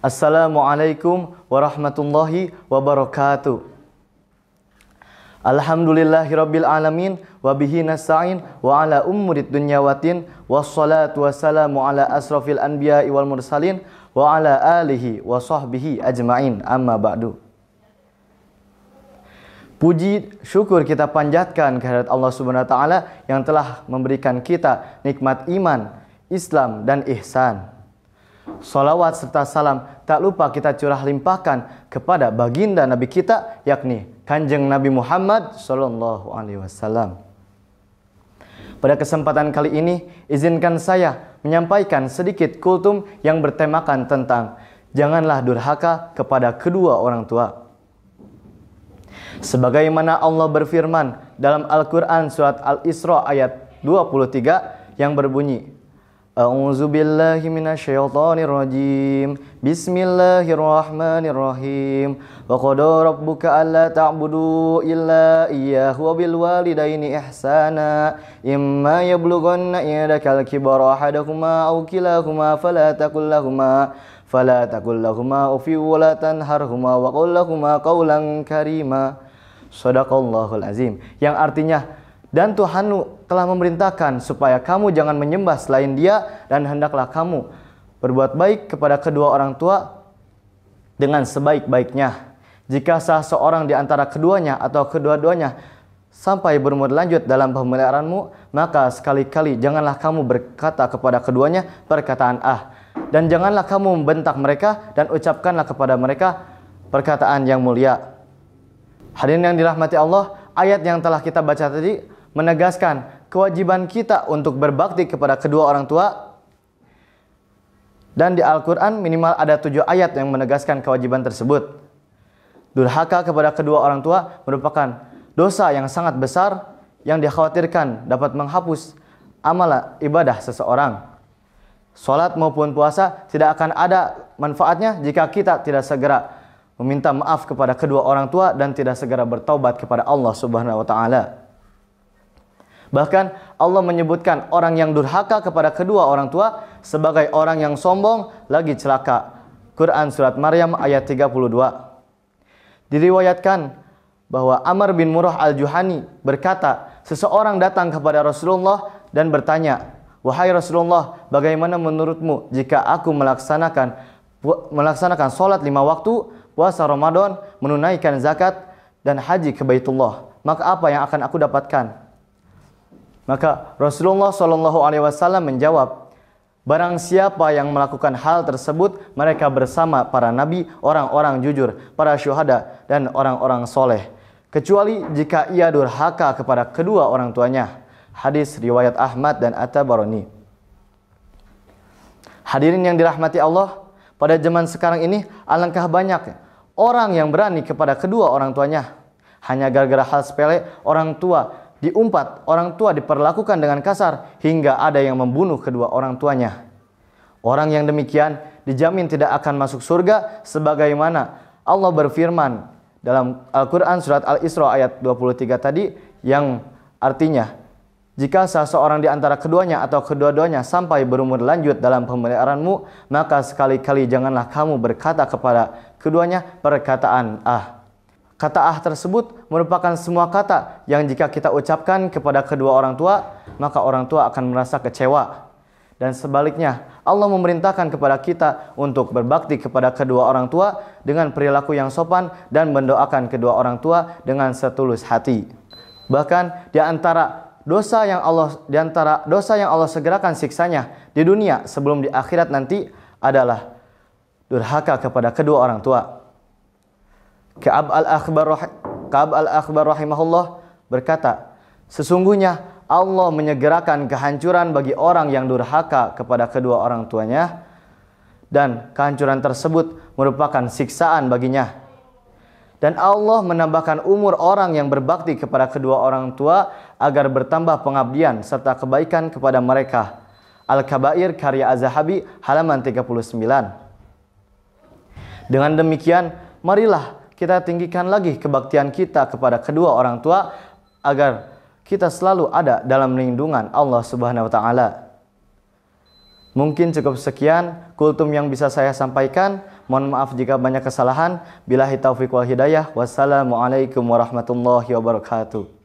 Assalamualaikum warahmatullahi wabarakatuh. Alhamdulillahirabbil alamin wa bihi nasta'in wa ala umurid dunya waddin wassalatu wassalamu ala asrafil anbiya'i wal mursalin wa ala alihi wa sahbihi ajma'in, amma ba'du. Puji syukur kita panjatkan kehadirat Allah Subhanahu wa taala yang telah memberikan kita nikmat iman, Islam dan ihsan. Salawat serta salam tak lupa kita curah limpahkan kepada baginda Nabi kita, yakni Kanjeng Nabi Muhammad sallallahu alaihi wasallam. Pada kesempatan kali ini, izinkan saya menyampaikan sedikit kultum yang bertemakan tentang janganlah durhaka kepada kedua orang tua. Sebagaimana Allah berfirman dalam Al-Quran surat Al-Isra ayat 23 yang berbunyi, A'udzubillahi minasyaitonirrajim. Bismillahirrahmanirrahim. Wa qada rabbuka alla ta'budu illa iyyahu wa bil walidaini ihsana. Imma yablughanna indakal kibara ahaduhuma aw kilahuma fala taqul lahumā uffin wa la tanharhumā wa qul lahumā qawlan karīmā. Shadaqallahul azim. Yang artinya, dan Tuhanmu telah memerintahkan supaya kamu jangan menyembah selain Dia, dan hendaklah kamu berbuat baik kepada kedua orang tua dengan sebaik-baiknya. Jika salah seorang di antara keduanya atau kedua-duanya sampai berumur lanjut dalam pemeliharaanmu, maka sekali-kali janganlah kamu berkata kepada keduanya perkataan ah, dan janganlah kamu membentak mereka dan ucapkanlah kepada mereka perkataan yang mulia. Hadirin yang dirahmati Allah, ayat yang telah kita baca tadi menegaskan kewajiban kita untuk berbakti kepada kedua orang tua. Dan di Al-Quran minimal ada 7 ayat yang menegaskan kewajiban tersebut. Durhaka kepada kedua orang tua merupakan dosa yang sangat besar yang dikhawatirkan dapat menghapus amal ibadah seseorang. Salat maupun puasa tidak akan ada manfaatnya jika kita tidak segera meminta maaf kepada kedua orang tua dan tidak segera bertaubat kepada Allah Subhanahu wa taala. Bahkan Allah menyebutkan orang yang durhaka kepada kedua orang tua sebagai orang yang sombong lagi celaka. Quran surat Maryam ayat 32. Diriwayatkan bahwa Amr bin Murrah al-Juhani berkata, seseorang datang kepada Rasulullah dan bertanya, "Wahai Rasulullah, bagaimana menurutmu jika aku melaksanakan salat 5 waktu, puasa Ramadan, menunaikan zakat dan haji ke Baitullah, maka apa yang akan aku dapatkan?" Maka Rasulullah SAW menjawab, barang siapa yang melakukan hal tersebut, mereka bersama para nabi, orang-orang jujur, para syuhada dan orang-orang soleh, kecuali jika ia durhaka kepada kedua orang tuanya. Hadis riwayat Ahmad dan At-Tabarani. Hadirin yang dirahmati Allah, pada zaman sekarang ini alangkah banyak orang yang berani kepada kedua orang tuanya. Hanya gara-gara hal sepele, orang tua diumpat, orang tua diperlakukan dengan kasar, hingga ada yang membunuh kedua orang tuanya. Orang yang demikian dijamin tidak akan masuk surga, sebagaimana Allah berfirman dalam Al-Quran surat Al-Isra ayat 23 tadi, yang artinya, jika salah seorang di antara keduanya atau kedua-duanya sampai berumur lanjut dalam pemeliharaanmu, maka sekali-kali janganlah kamu berkata kepada keduanya perkataan ah. Kata ah tersebut merupakan semua kata yang jika kita ucapkan kepada kedua orang tua, maka orang tua akan merasa kecewa. Dan sebaliknya, Allah memerintahkan kepada kita untuk berbakti kepada kedua orang tua dengan perilaku yang sopan dan mendoakan kedua orang tua dengan setulus hati. Bahkan di antara dosa yang Allah segerakan siksanya di dunia sebelum di akhirat nanti adalah durhaka kepada kedua orang tua. Ka'ab al-Akhbar rahimahullah berkata, sesungguhnya Allah menyegerakan kehancuran bagi orang yang durhaka kepada kedua orang tuanya, dan kehancuran tersebut merupakan siksaan baginya. Dan Allah menambahkan umur orang yang berbakti kepada kedua orang tua agar bertambah pengabdian serta kebaikan kepada mereka. Al-Kabair karya Az-Zahabi halaman 39. Dengan demikian, marilah kita tinggikan lagi kebaktian kita kepada kedua orang tua agar kita selalu ada dalam lindungan Allah Subhanahu wa taala. Mungkin cukup sekian kultum yang bisa saya sampaikan. Mohon maaf jika banyak kesalahan. Billahi taufiq wal hidayah. Wassalamualaikum warahmatullahi wabarakatuh.